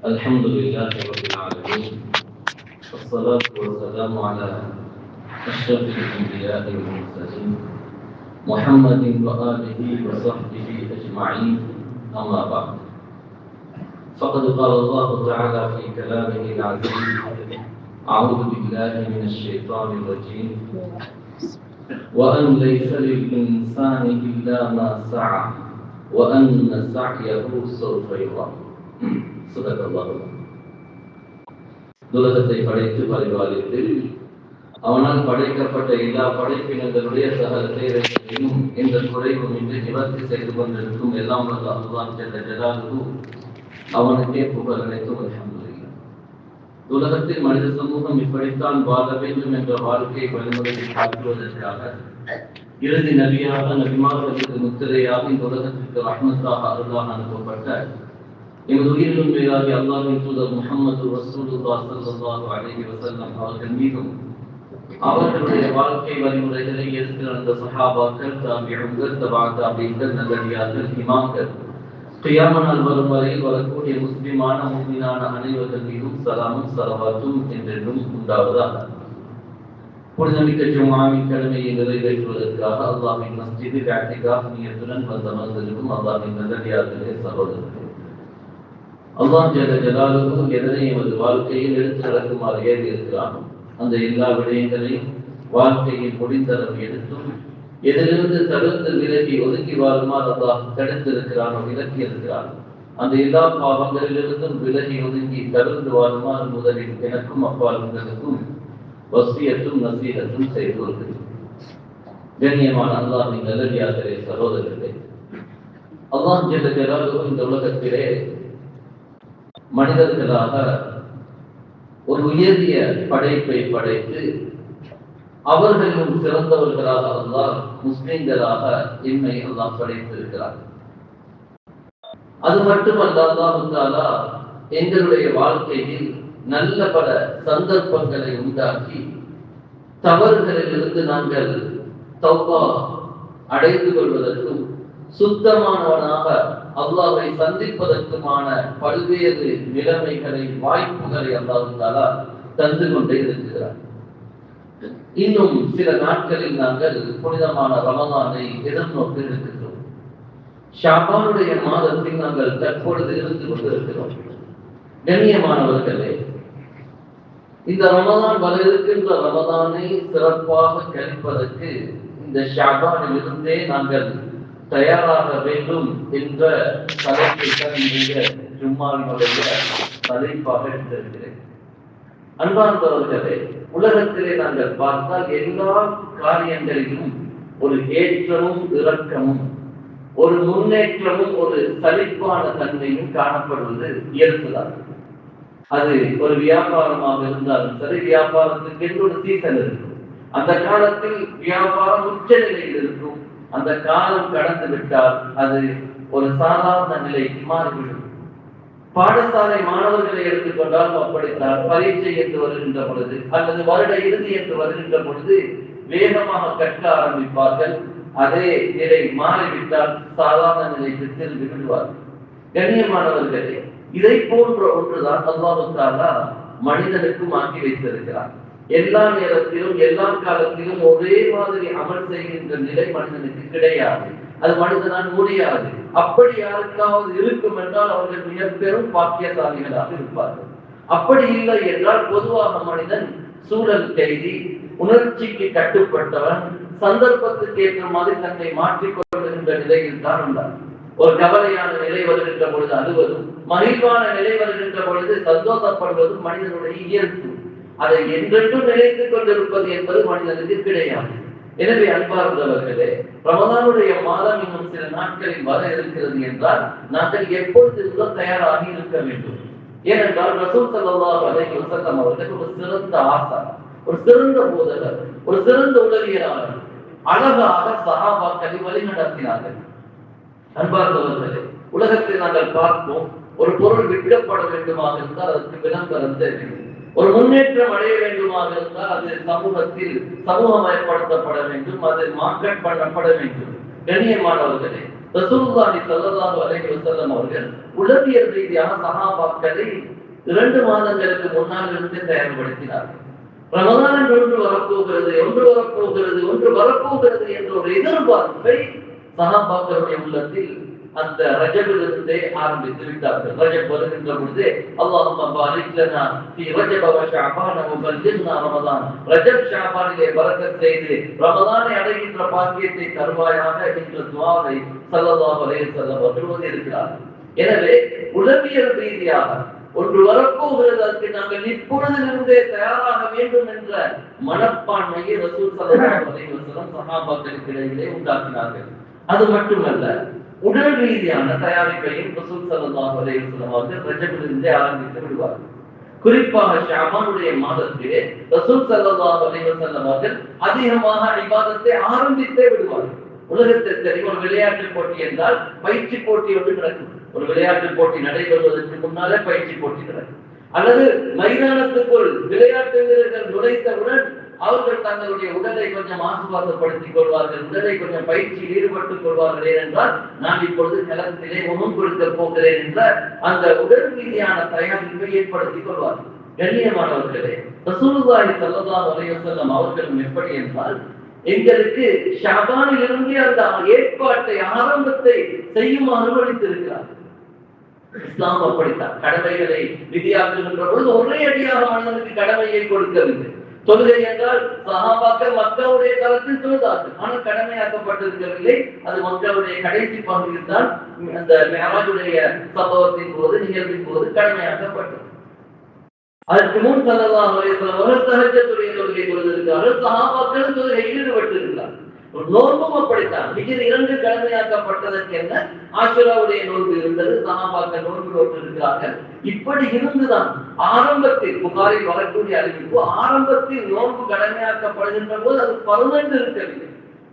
الحمد لله رب العالمين، والصلاة والسلام على أشرف الأنبياء والمرسلين محمد وآله وصحبه أجمعين، أما بعد. فقد قال الله تعالى في كلامه العزيز: أعوذ بالله من الشيطان الرجيم، وأن ليس للإنسان إلا ما سعى وأن سعيه سوف يرى. صدق الله. உலகத்தை படைத்து பரிபாலித்து அவனால் படைக்கப்பட்ட எல்லா படைப்பினங்களுடைய சகல தேவைகளையும் எந்த குறைவும் இன்றி நிவர்த்தி செய்து கொண்டிருக்கும் எல்லாம் வல்ல அல்லாஹ் ஜல்ல ஜலாலுஹு அவனுக்கே புகழ் அனைத்தும் அல்ஹம்துலில்லாஹ். உலகத்தில் மனித சமூகம் இப்படித்தான் வாழ வேண்டும் என்ற வாழ்க்கை வழிமுறையை காட்டுவதற்காக இறுதி நபியாக நபிமார்களுக்கு முத்திரையாக இந்த உலகத்திற்கு ரஹ்மத்தாக அருளாக அனுப்பப்பட்ட எமது உயிரிலும் மேலாகி அல்லாஹ்வின் தூதர் முஹம்மது ரசூலுல்லாஹ் ஸல்லல்லாஹு அலைஹி வஸல்லம் அவர்கள் மீதும் அவர்களுடைய வாழ்க்கை வழிமுறைகளை எடுத்து நடந்த சஹாபாக்கள், தாபிஊன்கள், தபா தாபிஈன்கள், நல்லடியார்கள், இமாம்கள், கியாம நாள் வரும் வரையில் வரக்கூடிய முஸ்லிமான முஃமினான அனைவர்கள் மீதும் சலாமும் ஸலவாத்தும் என்றென்றும் உண்டாவதாக. புனிதமிக்க ஜும்ஆவின் கடமையை நிறைவேற்றுவதற்காக அல்லாஹ்வின் மஸ்ஜிதில் இஅ்திகாஃப் நியத்துடன் வந்தமர்ந்திருக்கும் அல்லாஹ்வின் நல்லடியார்களே, சகோதரர்களே, அல்லாஹ் ஜல்ல ஜலாலுஹு எதனை எமது வாழ்க்கையில் எடுத்து நடக்குமாறு ஏறி இருக்கிறானோ அந்த எல்லா விடயங்களையும் வாழ்க்கையில் முடிந்தளவு எடுத்தும் எதிலிருந்து தடுத்து விலகி ஒதுக்கி வாழுமாறு அல்லாஹ் தடுத்திருக்கிறானோ, விலக்கி இருக்கிறானோ அந்த எல்லா பாவங்களிலிருந்தும் விலகி ஒதுங்கி தடுத்து வாழுமாறு முதலில் எனக்கும் அப்பால் உங்களுக்கும் வசியத்தும் நசீகத்தும் செய்து வருகிறேன். கண்ணியமான அல்லாஹ்வின் நல்லடியார்களே, சகோதரர்களே, அல்லாஹ் ஜல்ல ஜலாலுஹு இந்த உலகத்திலே மனிதர்களாக ஒரு உயரிய படைப்பை படைத்து அவர்களும் சிறந்தவர்களாக அல்லாஹ் முஸ்லிம்களாக எம்மை அல்லாஹ் படைத்திருக்கிறார். அது மட்டுமல்ல, அல்லாஹ் தஆலா எங்களுடைய வாழ்க்கையில் நல்ல பல சந்தர்ப்பங்களை உண்டாக்கி தவறுகளிலிருந்து நாங்கள் தௌபா அடைந்து கொள்வதற்கும் சுத்தமானவனாக அல்லாஹ்வை சந்திப்பதற்குமான பல்வேறு நிலைமைகளை, வாய்ப்புகளை அல்லாஹ் தஆலா தந்து கொண்டே இருக்கிறார். இன்னும் சில நாட்களில் நாங்கள் புனிதமான ரமலானை எதிர்நோக்கி இருக்கிறோம். ஷாபானுடைய மாதத்தில் நாங்கள் தற்பொழுது இருந்து கொண்டிருக்கிறோம். கண்ணியமானவர்களே, இந்த ரமலான் வர இருக்கின்ற ரமலானை சிறப்பாக கழிப்பதற்கு இந்த ஷாபானில் இருந்தே நாங்கள் தயாராக வேண்டும் என்ற தலைப்பை ஜும்மாவினுடைய தலைப்பாக எடுத்திருக்கிறேன். அன்பார்ந்தவர்களே, உலகத்திலே நாங்கள் பார்த்தால் எல்லா காரியங்களிலும் ஒரு ஏற்றமும் இறக்கமும், ஒரு முன்னேற்றமும் ஒரு சலிப்பான தன்மையும் காணப்படுவது இயல்புதான். அது ஒரு வியாபாரமாக இருந்தாலும் சரி, வியாபாரத்துக்கு என்று ஒரு சீசன் இருக்கும். அந்த காலத்தில் வியாபாரம் உச்ச நிலையில் இருக்கும். அந்த காலம் கடந்து விட்டால் அது ஒரு சாதாரண நிலைக்கு மாறிவிடும். பாடசாலை மாணவர்களை எடுத்துக்கொண்டால் அப்படித்தான். பரீட்சை என்று வருகின்ற பொழுது அல்லது வருட இறுதி என்று வருகின்ற பொழுது வேகமாக கற்க ஆரம்பிப்பார்கள். அதே நிலை மாறிவிட்டால் சாதாரண நிலைக்கு திரும்பி விடுவார்கள். கண்ணியமானவர்களே, இதை போன்ற ஒன்றுதான் அல்லாஹ் தஆலா மனிதனுக்கும் ஆக்கி வைத்திருக்கிறார். எல்லா நேரத்திலும் எல்லா காலத்திலும் ஒரே மாதிரி அமல் செய்கின்ற நிலை மனிதனுக்கு கிடையாது. அது மனிதனால் முடியாது. அப்படி யாருக்காவது இருக்கும் என்றால் அவர்கள் மிக பெரும் பாக்கியசாலிகளாக இருப்பார்கள். அப்படி இல்லை என்றால் பொதுவாக மனிதன் சூழல் கைதி, உணர்ச்சிக்கு கட்டுப்பட்டவன், சந்தர்ப்பத்துக்கு ஏற்ற மாதிரி தன்னை மாற்றிக்கொள்கின்ற நிலையில் தான் உள்ளார். ஒரு கவலையான நிலை வருகின்ற பொழுது அழுவதும், மகிழ்வான நிலை வருகின்ற பொழுது சந்தோஷப்படுவதும் மனிதனுடைய இயல்பு. அதை என்றென்றும் நினைத்துக் கொண்டிருப்பது என்பது மனிதனுக்கு கிடையாது. எனவே அன்பார்ந்தவர்களே, ரமலானுடைய மாதம் இன்னும் சில நாட்களில் வர இருக்கிறது என்றால் நாங்கள் எப்பொழுதும் தயாராகி இருக்க வேண்டும். ஏனென்றால் ரசூல் ஸல்லல்லாஹு அலைஹி வஸல்லம் அவர்கள் ஒரு சிறந்த ஆசான், ஒரு சிறந்த போதகர், ஒரு சிறந்த உளவியலாளர், அழகாக சஹாபாக்களை வழிநடத்தினார்கள். அன்பார்ந்தவர்களே, உலகத்தில் நாங்கள் பார்ப்போம், ஒரு பொருள் விற்கப்பட வேண்டுமாக இருந்தால் அதற்கு விளம்பரம் தேவை. ஒரு முன்னேற்றம் அடைய வேண்டுமாக இருந்தால் அது சமூகத்தில் சமூகமயப்படுத்தப்பட வேண்டும், அது மார்க்கெட் பண்ணப்பட வேண்டும். கண்ணியமானவர்களே, ரசூலுல்லாஹி ஸல்லல்லாஹு அலைஹி வஸல்லம் அவர்கள் உளவியல் ரீதியாக சஹாபாக்களை 2 மாதங்களுக்கு முன்னால் இருந்து தயார்படுத்தினார்கள். ரமலான் ஒன்று வரப்போகிறது என்ற ஒரு எதிர்பார்ப்பை சஹாபாக்களுடைய உள்ளத்தில் அந்த ரஜபிலிருந்தே ஆரம்பித்து விட்டார்கள். ரஜப் வருகின்ற பொழுது அல்லாஹும்ம பாரிக் லனா ஃபீ ரஜப வ ஷஅபான வ பல்லிக்னா ரமலான், ரஜப் ஷஅபானிலே பரக்கத் செய்து ரமலானை அடைகின்ற பாக்கியத்தை தருவாயாக என்ற துஆவை ஸல்லல்லாஹு அலைஹி வஸல்லம் அவர்கள் இருக்கிறார்கள். எனவே உளவியல் ரீதியாக ஒன்று வரப்போகிறது, அதற்கு நாங்கள் இப்பொழுதிலிருந்தே தயாராக வேண்டும் என்ற மனப்பான்மையை ரசூல் ஸல்லல்லாஹு அலைஹி வஸல்லம் சஹாபாக்களுக்கு இடையிலே உண்டாக்கினார்கள். அது மட்டுமல்ல, உடல் ரீதியான தயாரிப்பையும் ரசூல் ஸல்லல்லாஹு அலைஹி வஸல்லம் அவர்கள் ரஜபிலிருந்தே ஆரம்பித்து விடுவார்கள். குறிப்பாக ஷஅபானுடைய மாதத்திலே ரசூல் ஸல்லல்லாஹு அலைஹி வஸல்லம் அவர்கள் அதிகமாக இபாதத்தை ஆரம்பித்தே விடுவார்கள். உலகத்தில் தெரியும், ஒரு விளையாட்டு போட்டி என்றால் பயிற்சி போட்டி ஒன்று நடக்கும். ஒரு விளையாட்டு போட்டி நடைபெறுவதற்கு முன்னாலே பயிற்சி போட்டி நடக்கும். அல்லது மைதானத்துக்குள் விளையாட்டு வீரர்கள் நுழைத்தவுடன் அவர்கள் தங்களுடைய உடலை கொஞ்சம் ஆசுவாசப்படுத்திக் கொள்வார்கள், உடலை கொஞ்சம் பயிற்சியில் ஈடுபட்டுக் கொள்வார்கள். ஏனென்றால் நான் இப்பொழுது களத்திலே முகம் கொடுக்க போகிறேன் என்ற அந்த உடல் ரீதியான தயாரிப்பை ஏற்படுத்திக் கொள்வார்கள். கண்ணியமானவர்களே, ரசூலுல்லாஹி ஸல்லல்லாஹு அலைஹி வஸல்லம் அவர்களும் எப்படி என்றால் எங்களுக்கு ஷஅபானில் இருந்து அந்த ஏற்பாட்டை ஆரம்பத்தை செய்யுமாறு அனுமதித்திருக்கிறார்கள். இஸ்லாம் அப்படித்தான். கடமைகளை விதியாக்குகின்ற பொழுது ஒரே அடியாக மனிதனுக்கு கடமையை கொடுக்கவில்லை. தொழுகை என்றால் சஹாபாக்கள் மக்களுடைய காலத்தில் தொழுதார்கள், ஆனால் கடமையாக்கப்பட்டிருக்கவில்லை. அது மக்களுடைய கடைசி பகுதியில் தான் அந்த மிஅராஜுடைய சம்பவத்தின் போது, நிகழ்வின் போது கடமையாக்கப்பட்டது. அதற்கு முன் ஸல்லல்லாஹு அலைஹி வஸல்லம் அவர்கள் தஹஜ்ஜுடைய தொழுகை தொழுதிருக்கிறார்கள், சஹாபாக்கள் தொழுகையில் ஈடுபட்டிருக்கிறார்கள். நோன்பும் அப்படித்தான். ஹிஜ்ரி 2 கடமையாக்கப்பட்டதற்கு என்ன, ஆஷுராவுடைய நோன்பு இருந்தது, சஹாபாக்கள் நோன்பு நோற்றிருக்கிறார்கள். இப்படி இருந்துதான் ஆரம்பத்தில் புகாரில் வரக்கூடிய அறிவிப்பு, ஆரம்பத்தில் நோன்பு கடமையாக்கப்படுகின்ற போது அது பர்மனன்ட் இருக்கவில்லை.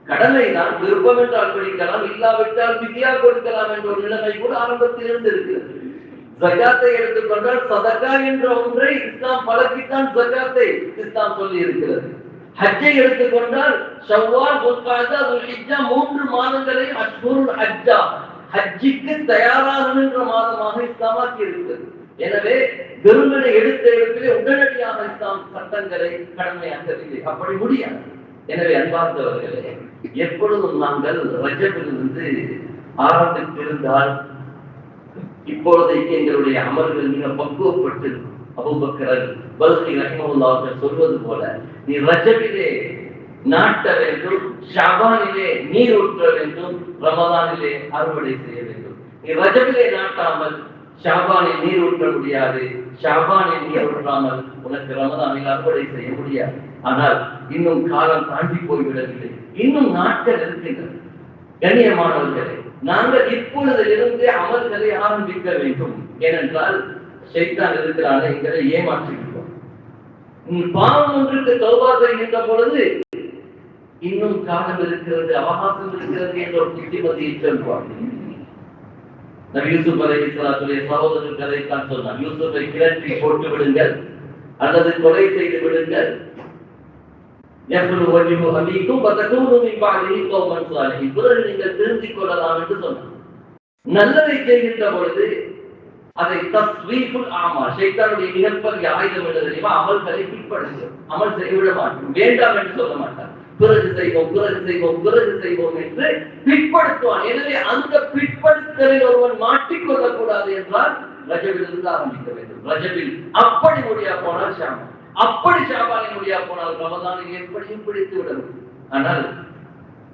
கடமைதான், விருப்பம் என்றால் பிடிக்கலாம், இல்லாவிட்டால் பிதியா கொடுக்கலாம் என்ற ஒரு நிலைமை கூட ஆரம்பத்தில் இருந்து இருக்கிறது. ஜகாத்தை எடுத்துக்கொண்டால் சதகா என்ற ஒன்றை இஸ்லாம் பழக்கித்தான் ஜகாத்தை இஸ்லாம் சொல்லி இருக்கிறது. ஹஜ்ஜை எடுத்துக்கொண்டால் ஷவ்வால், துல்காதா, துல்ஹிஜ்ஜா 3 மாதங்களை அஷ்ஹுருல் ஹஜ்ஜா, ஹஜ்ஜிற்கு தயாராகின்ற மாதமாக இஸ்லாமாக்கி இருக்கிறது. எனவே வெறுமனை எடுத்த இடத்திலே உடனடியாக இஸ்லாம் சட்டங்களை கடமையாக்கவில்லை, அப்படி முடியாது. எனவே அன்பார்ந்தவர்களே, எப்பொழுதும் நாங்கள் ரஜபிலிருந்து ஆரம்பித்திருந்தால் இப்பொழுதைக்கு எங்களுடைய அமல்கள் மிக பக்குவப்பட்டு அபூபக்கர் பல்கி ரஹிமஹுல்லாஹ் அவர்கள் சொல்வது போல, நீ ரஜபிலே நாட்ட வேண்டும், ஷஅபானிலே நீர் ஊற்ற வேண்டும், ரமலானிலே அறுவடை செய்ய வேண்டும். நீ ரஜபிலே நாட்டாமல் ஷஅபானில் நீர் ஊற்ற முடியாது, ஷஅபானில் நீர் ஊற்றாமல் உனக்கு ரமலானில் அறுவடை செய்ய முடியாது. ஆனால் இன்னும் காலம் தாண்டி போய்விடவில்லை, இன்னும் நாட்கள் இருக்கின்றன. கண்ணியமானவர்களே, நாங்கள் இப்பொழுதிலிருந்தே அமல்களை ஆரம்பிக்க வேண்டும். ஏனென்றால் ஷைத்தான் இருக்கிறான எங்களை ஏமாற்றிவிட்டோம். பாவம் ஒன்றுக்கு தௌபா செய்கின்ற பொழுது இன்னும் காலம் இருக்கிறது, அவகாசம் இருக்கிறது என்ற ஒரு புத்திமதியை சொல்வார். நபி யூசுப் அலைஹிஸ்ஸலாத்துடைய சகோதரர் கதைத்தான் சொன்னார். யூசுஃபை கிணற்றில் போட்டு விடுங்கள் அல்லது கொலை செய்து விடுங்கள், பிறகு நீங்கள் திருந்திக் கொள்ளலாம் என்று சொன்னார். நல்லதை செய்கின்ற பொழுது அதை தஸ்வீஃபுல் ஆமா, ஷைத்தானுடைய மிகப்பெரிய ஆயுதம் என்று தெரியுமா, அமல்களை பிற்படுத்தும். அமல் செய்துவிட மாட்டோம், வேண்டாம் என்று சொல்ல மாட்டார். பிறகு செய்வோம் என்று பிற்படுத்துவான். எனவே அந்த பிற்படுத்தலில் ஒருவன் மாட்டிக்கொள்ளக்கூடாது என்றால் ரஜபிலிருந்து ஆரம்பிக்க வேண்டும். ரஜபில் அப்படி முடியா போனால் ஷாபான், அப்படி ஷாபானை முடியா போனால் ரமலானில் எப்படியும் பிடித்து விடணும். ஆனால்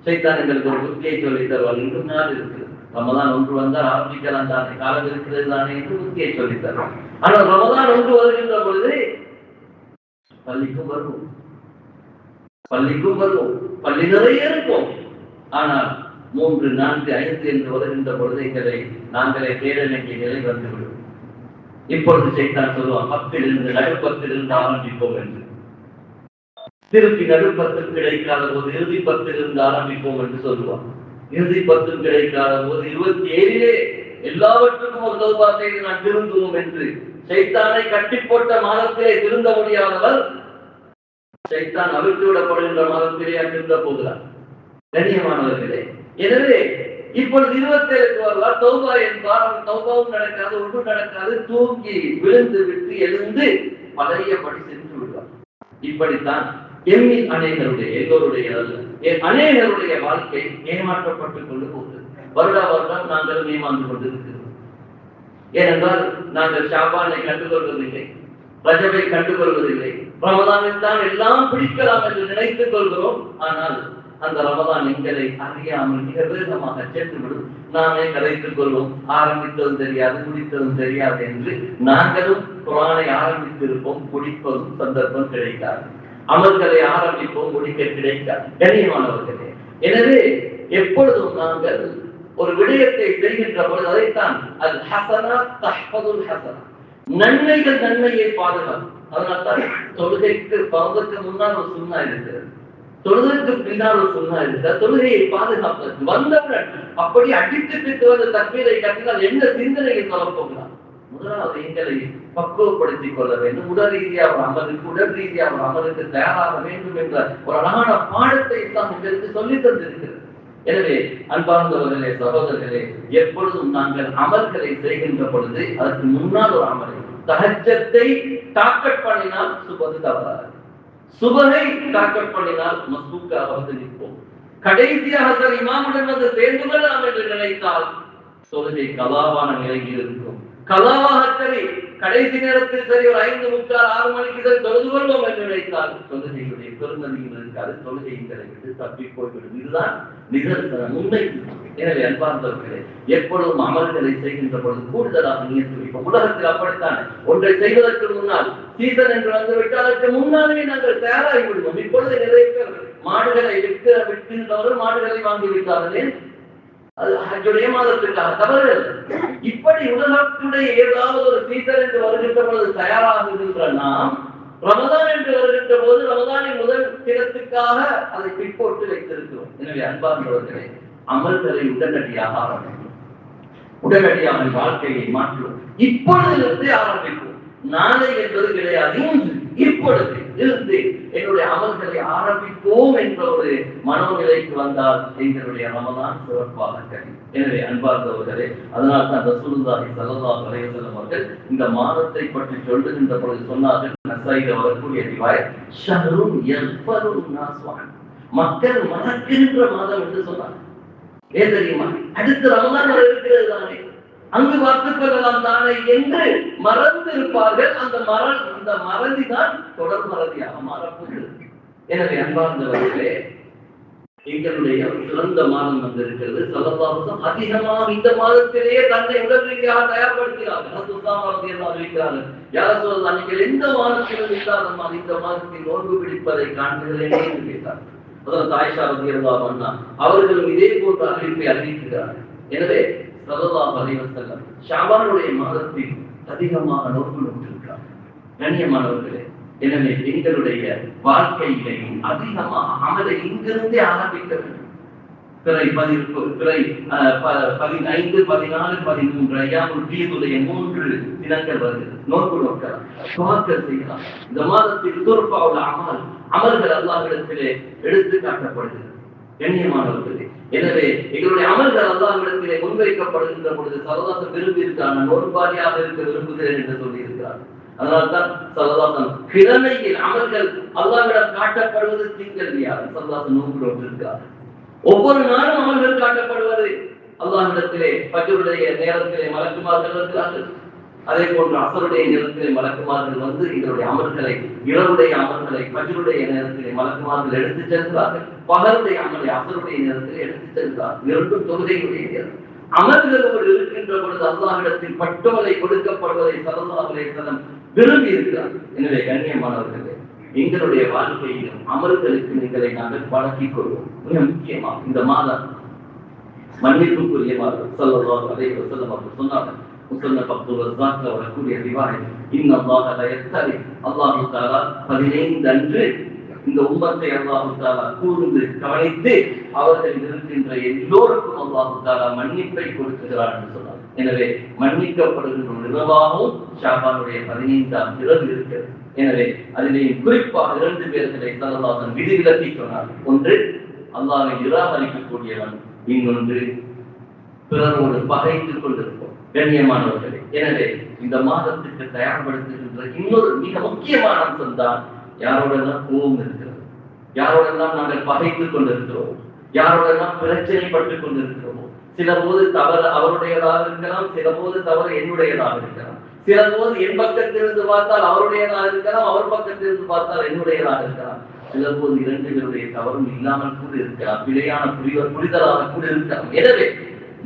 ஷைத்தான் எங்களுக்கு ஒரு புத்தியை சொல்லி தருவார். இன்னும் நாள் இருக்குது, ரமலான் ஒன்று வந்தால் ஆரம்பிக்கலாம் தானே, காலம் இருக்கிறது தானே என்று புத்தியை சொல்லி தருவார். ஆனால் ரமலான் ஒன்று வருகின்ற பொழுது பள்ளிக்கும் வருவோம், பள்ளி நிறைய இருக்கும். ஆனால் 3, 4, 5 என்று வருகின்ற பொழுது எங்களை நாங்களே தேட வேண்டிய நிலை வந்துவிடும். இப்பொழுது ஷைத்தான் சொல்லுவான், 10 நடுப்பத்திலிருந்து ஆரம்பிப்போம் என்று. திருப்பி நடுப்பத்தும் கிடைக்காத போது இறுதி 10 ஆரம்பிப்போம் என்று சொல்லுவான். இறுதி 10 கிடைக்காத போது 27 எல்லாவற்றுக்கும் ஒரு தௌபா செய்து நான் திருந்துவோம் என்று ஷைத்தானை கட்டி போட்ட மாதத்திலே திருந்த முடியாதவர் ஷைத்தான் அவிழ்த்து விடப்படுகின்ற மாதத்திலே திருந்த போகிறார். கண்ணியமானவர்களே, எனவே இப்பொழுது 27க்கு வரலாம் தௌபா என்பார். அவன் தௌபாவும் நடக்காது, ஒன்றும் நடக்காது, தூங்கி விழுந்து விட்டு எழுந்து பழையபடி சென்று விடுவார். இப்படித்தான் எம்மில் அநேகருடைய, எல்லோருடைய அநேகருடைய வாழ்க்கை ஏமாற்றப்பட்டுக் கொண்டு போகுது. வருடா வருடம் நாங்கள் ஏமாந்து கொண்டிருக்கிறோம். ஏனென்றால் நாங்கள் ஷாபானை கண்டுகொள்வதில்லை, ரஜபை கண்டுகொள்வதில்லை, ரமதானில் தான் எல்லாம் பிடிக்கலாம் என்று நினைத்துக் கொள்கிறோம். ஆனால் அந்த ரமதான் எங்களை அறியாமல் மிக வேகமாக சென்றுவிடும். நாமே கதைத்துக் கொள்வோம், ஆரம்பித்ததும் தெரியாது, முடித்ததும் தெரியாது என்று நாங்களும் குர்ஆனை ஆரம்பித்திருப்போம், முடிப்பதும் சந்தர்ப்பம் கிடைக்காது. அமல்களை ஆரம்பிப்போம், முடிக்க கிடைக்காது. கண்ணியமானவர்களே, எனவே எப்பொழுதும் நாங்கள் ஒரு விடயத்தை செய்கின்ற பொழுது அதைத்தான் அல் ஹஸனா தஹ்ஃபதுல் ஹஸனா, நன்மைகள் நன்மையை பாதுகாக்கும். அதனால்தான் தொழுகைக்கு பரதுக்கு முன்னால் ஒரு சுன்னா இருக்கிறது, தொழுகைக்கு பின்னால் ஒரு சுன்னா இருக்கிறது. தொழுகையை பாதுகாப்பதற்கு வந்தவுடன் அப்படி அடித்துட்டு வந்து தக்பீரை கட்டினால் என்ன சிந்தனையை சொல்லப்போகிறார்? முதலாவது எங்களை பக்குவப்படுத்திக் கொள்ள வேண்டும். உடல் ரீதியாக ஒரு அமலுக்கு தயாராக வேண்டும் என்ற ஒரு அழகான பாடத்தை எல்லாம் எங்களுக்கு சொல்லித் தந்திருக்கிறது. எனவே அன்பார்ந்தவர்களே, சகோதரர்களே, எப்பொழுதும் நாங்கள் அமல்களை செய்கின்ற பொழுது அதற்கு முன்னால் ஒரு அமலை, தஹஜ்ஜத்தை டார்கெட் பண்ணினால் சுபது தவறாது, சுபகை டார்கெட் பண்ணினால் மஸ்பூக்காக வந்து நிற்போம். கடைசியாக சார் இமாமுடன் வந்து சேர்ந்து கொள்ளலாம் என்று நினைத்தால் தொழுகை கலாவான நிலையில் இருக்கும். கலாவாக சரி, கடைசி நேரத்தில் சரி, ஒரு 5:45 6 மணிக்கு சரி தொழுது கொள்வோம் என்று நினைத்தால் தொழுகையுடைய பெருமதியும் இருக்காது, தொழுகைகளை விட்டு தப்பி போய்விடும். இதுதான் நிதர்சனம், உண்மை. எனவே அன்பார்ந்தவர்களே, எப்பொழுதும் அமல்களை செய்கின்ற பொழுது கூடுதலாக நியத்து வைப்போம். உலகத்தில் அப்படித்தான், ஒன்றை செய்வதற்கு முன்னால் சீசன் என்று வந்துவிட்டால் அதற்கு முன்னாலே நாங்கள் தயாராகி விடுவோம். இப்பொழுது நிறைய பேர் மாடுகளை விற்கின்றவர்கள் மாடுகளை வாங்கி விட்டார்களே, அது ஹஜ்ஜுடைய மாதத்திற்காக தவறு. இப்படி உலகத்துடைய ஏதாவது ஒரு சீசன் என்று வருகின்ற பொழுது தயாராகுகின்ற நாம் ரமதான் என்று வருகின்ற போது ரமதானின் முதல் தினத்துக்காக அதை பிற்போட்டு வைத்திருக்கிறோம். எனவே அன்பார்ந்தவர்களே, அமல்களை உடனடியாக ஆரம்பிக்கும், உடனடியாக வாழ்க்கையை மாற்றுவோம். இப்பொழுதிலிருந்து ஆரம்பிப்போம். நாளை என்பது கிடையாது, இப்பொழுது இருந்து என்னுடைய அமல்களை ஆரம்பிப்போம் என்ற ஒரு மனோநிலைக்கு வந்தால் எங்களுடைய ரமதான் சிறப்பாக கழியும். எனவே அன்பார்ந்தவர்களே, அதனால் தான் ரசூலுல்லாஹி ஸல்லல்லாஹு அலைஹி வஸல்லம் அவர்கள் இந்த மாதத்தை பற்றி சொல்லுகின்ற பொழுது சொன்னார்கள், நஸாயில வரக்கூடிய ரிவாயத், ஷஹ்ருன் யக்ஃபருன் நாஸ் வஹ், மக்கள் மறக்கின்ற மாதம் என்று சொன்னார். ஏன் தெரியுமா? அடுத்த ரமதான் வர இருக்கிறது தானே, அங்கு பார்த்துக் கொள்ளலாம் தானே என்று மறந்து இருப்பார்கள். அந்த மறதிதான் தொடர் மறதியாக மாறப்போகிறது. எனவே அன்பார்ந்தவர்களே, எங்களுடைய சிறந்த மாதம் வந்திருக்கிறது. ஸல்லல்லாஹு அதிகமாக இந்த மாதத்திலேயே தன்னை உடல் ரீதியாக தயார்படுத்தினார்கள். அறிவிக்கிறார்கள், யார் சொல்லலாம், நீங்கள் எந்த மாதத்திலும் இல்லாதம்மா இந்த மாதத்தில் நோன்பு பிடிப்பதை காண்கிறேன் என்று கேட்டார். அதாவது ஆயிஷா ரலியல்லாஹு அன்ஹா அவர்களும் இதே போன்ற அறிவிப்பை அறிவிக்கிறார்கள். எனவே ஸல்லல்லாஹு அலைஹி வஸல்லம் ஷாபானுடைய மாதத்தில் அதிகமாக நோன்பு நோற்றிருக்கிறார். கண்ணியமானவர்களே, எனவே எங்களுடைய வாழ்க்கையிலையும் அதிகமாக அமலை இங்கிருந்தே ஆரம்பிக்க வேண்டும். பிறை 15, 14, 13 ஐயாமுல் பீதுடைய 3 தினங்கள் வருகிறது. நோன்பு நோக்கலாம், துஆக்கள் செய்யலாம். இந்த மாதத்தில் துர்ஃபவுல் அமல், அமல்கள் அல்லாஹ்விடத்திலே எடுத்து காட்டப்படுகிறது. கண்ணியமானவர்களே, எனவே எங்களுடைய அமல்கள் அல்லாஹ்விடத்திலே முன்வைக்கப்படுகின்ற பொழுது ஸல்லல்லாஹு விரும்பியிருக்கான நோன்பாளியாக இருக்க விரும்புகிறேன் என்று சொல்லி இருக்கிறார். அதனால்தான் ஸல்லல்லாஹு கிழமையில் அமல்கள் அல்லாஹ்விடம் காட்டப்படுவது திங்கள் வியாழன். ஸல்லல்லாஹு நோன்பு நோற்றிருக்கிறார். ஒவ்வொரு நாளும் அமல்கள் காட்டப்படுவது அல்லாஹ்விடத்திலே. ஃபஜ்ருடைய நேரத்திலே மலக்குமார்கள் இருக்கிறார்கள், அதே போன்று அஸருடைய நேரத்திலே மலக்குமார்கள் வந்து எங்களுடைய அமல்களை, இரவுடைய அமல்களை ஃபஜ்ருடைய நேரத்திலே மலக்குமார்கள் எடுத்துச் செல்கிறார்கள், பகலுடைய அமலை அஸருடைய நேரத்திலே எடுத்துச் செல்கிறார்கள். இரண்டும் தொழுகையுடைய நேரம். அமல்களோடு இருக்கின்ற பொழுது அல்லாஹ்விடத்தில் பட்டோலை கொடுக்கப்படுவதை ஸல்லல்லாஹு அலைஹி வஸல்லம் விரும்பி இருக்கிறார். எனவே கண்ணியமானவர்களே, எங்களுடைய வாழ்க்கையிலும் அமல்களுக்கு எங்களை நாங்கள் பழக்கிக் கொள்வோம். மிக முக்கியமாக இந்த மாதம் மன்னிப்புக்குரிய மாதம். ஸல்லல்லாஹு அலைஹி வஸல்லம் அவர்கள் சொன்னார்கள், முஸன்னஃப் அப்துல் ரஸாக்ல வரக்கூடிய ரிவாயத், இன்னல்லாஹ லா யஸ்தரி, அல்லாஹ் தஆலா 15 அன்று இந்த உம்மத்தை அல்லாஹ் தஆலா கூர்ந்து கவனித்து அவர்கள் இருக்கின்ற எல்லோருக்கும் அல்லாஹ் தஆலா மன்னிப்பை கொடுக்கிறார் என்று சொன்னார். எனவே மன்னிக்கப்படுகின்ற இரவாகவும் ஷாபானுடைய 15ஆம் இரவு இருக்கிறது. எனவே அதிலேயும் குறிப்பாக 2 பேர்களை ஸல்லல்லாஹு விதிவிலக்கி சொன்னார். ஒன்று அல்லாஹ்வை நிராகரிக்கக்கூடியவன், இன்னொன்று பிறரோடு பகைத்துக் கொண்டிருப்போம். கண்ணியமானவர்களே, எனவே இந்த மாதத்துக்கு தயார்படுத்துகின்ற இன்னொரு மிக முக்கியமான அம்சம் தான் யாரோடெல்லாம் கோபம் இருக்கிறது, யாரோடெல்லாம் நாங்கள் பகைத்துக் கொண்டிருக்கிறோம், யாரோடெல்லாம் பிரச்சனைப்பட்டுக் கொண்டிருக்கிறோமோ. சில போது தவறு அவருடையதாக இருக்கலாம், சில போது தவறு என்னுடையதாக இருக்கலாம், சில போது என் பக்கத்திலிருந்து பார்த்தால் அவருடையதாக இருக்கலாம், அவர் பக்கத்திலிருந்து பார்த்தால் என்னுடையதாக இருக்கலாம், சில போது இரண்டு பேருடைய தவறும் இல்லாமல் கூட இருக்கலாம், பிழையான புரிதலாக கூட இருக்கலாம். எனவே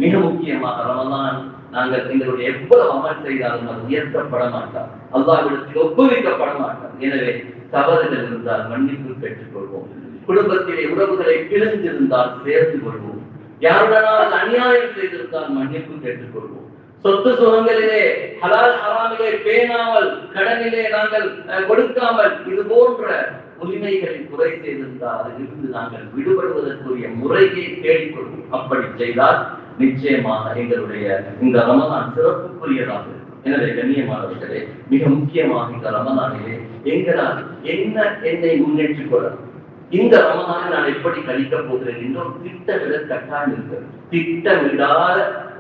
மிக முக்கியமாக ரமலான் நாங்கள் எங்களுடைய எவ்வளவு அமல் செய்தாலும் அது உயர்த்தப்பட மாட்டார், அல்லாஹ்விடத்தில் ஒப்புவிக்கப்பட மாட்டார். எனவே தவறுகள் இருந்தால் மன்னிப்பு பெற்றுக் கொள்வோம். குடும்பத்திலே உறவுகளை பிரிந்திருந்தால் சேர்ந்து கொள்வோம். யாருடனால் அநியாயம் செய்திருந்தால் மன்னிப்பு கேட்டுக் கொள்வோம். சொத்து சுகங்களிலே ஹலால் ஹராமிலே பேணாமல், கடனிலே நாங்கள் கொடுக்காமல், இது போன்ற உரிமைகளை குறை செய்திருந்தால் அதிலிருந்து நாங்கள் விடுபடுவதற்குரிய முறையை தேடிக்கொள்வோம். அப்படி செய்தால் நிச்சயமாக எங்களுடைய இந்த ரமலான் சிறப்புக்குரியதாக இருக்கும். எனவே கண்ணியமானவர்களே, மிக முக்கியமாக இந்த ரமலானிலே எங்களால் என்னை முன்னேற்றிக் கொள்ளலாம், இந்த ரமலானை நான் எப்படி கழிக்கப் போகிறேன் என்ற ஒரு திட்டமிட கட்டாயம் இருக்கிறது. திட்டமிடாத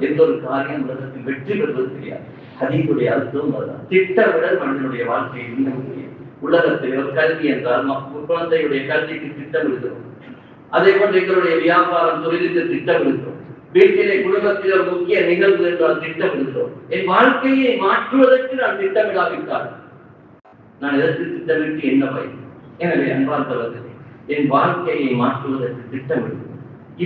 எந்த ஒரு காரியம் உலகத்தில் வெற்றி பெறுவது தெரியாது. ஹதீஸுடைய அர்த்தம் அதுதான். திட்டமிடல் மனிதனுடைய வாழ்க்கையில் மிக முக்கியம். உலகத்தில் ஒரு கல்வி என்றால் குழந்தையுடைய கல்விக்கு திட்டமிடுகிறோம். அதே போன்று எங்களுடைய வியாபாரம் தொழிலுக்கு திட்டமிடுகிறோம். வீட்டிலே குடும்பத்தில் ஒரு முக்கிய நிகழ்வு என்றால் திட்டமிடுகிறோம். என் வாழ்க்கையை மாற்றுவதற்கு நான் திட்டமிடாவிட்டால் நான் எதற்கு திட்டமிட்டு என்ன பயன்? எனவே அன்பார்ந்தவர்களே, என் வாழ்க்கையை மாற்றுவதற்கு திட்டமிடுகிறேன்.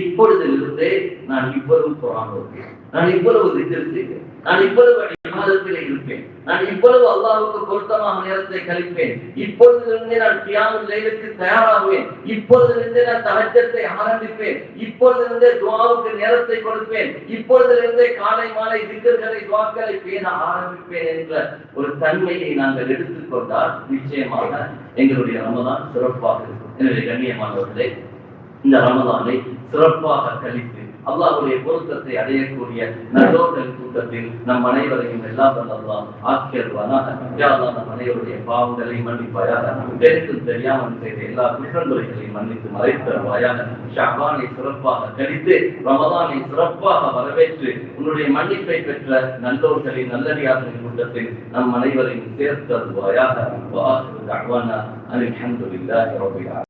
இப்பொழுதிலிருந்தே நான் இவ்வளவு குர்ஆன், நான் இவ்வளவு திக்ர் செய்வேன், நான் இவ்வளவு இபாதத்திலே இருப்பேன், நான் இவ்வளவு அல்லாஹ்வுக்கு பொருத்தமான நேரத்தை கழிப்பேன், இப்பொழுதிலிருந்தே நான் கியாமுல் லைலுக்கு தயாராகுவேன், இப்பொழுதிலிருந்தே நான் தஹஜ்ஜத்தை ஆரம்பிப்பேன், இப்பொழுதிலிருந்தே துஆவுக்கு நேரத்தை கொடுப்பேன், இப்பொழுதிலிருந்தே காலை மாலை திக்ர்களை துஆக்களை பேண ஆரம்பிப்பேன் என்ற ஒரு தன்மையை நாங்கள் எடுத்துக்கொண்டால் நிச்சயமாக எங்களுடைய ரமலான் சிறப்பாக இருக்கும். எனவே கண்ணியமானவர்களே, இந்த ரமலானை சிறப்பாக கழித்து அல்லாஹ்வுடைய பொருத்தத்தை அடையக்கூடிய நல்லோர்கள் கூட்டத்தில் நம் அனைவரையும் எல்லாம் அல்லாஹ் ஆக்கியருவானாக. யா அல்லாஹ், நம் அனைவருடைய பாவங்களை மன்னிப்பாயாக, தெரிந்தும் தெரியாமல் செய்த எல்லா குற்றங்களையும் மன்னித்து மறைத்தருவாயாக. ஷஅபானை சிறப்பாக கழித்து ரமலானை சிறப்பாக வரவேற்று உன்னுடைய மன்னிப்பை பெற்ற நல்லோர்களின் நல்லடியார்களின் கூட்டத்தில் நம் அனைவரையும் சேர்த்தருவாயாக. வஆகிரு தஅவானா அல்ஹம்துலில்லாஹி ரப்பில் ஆலமீன்.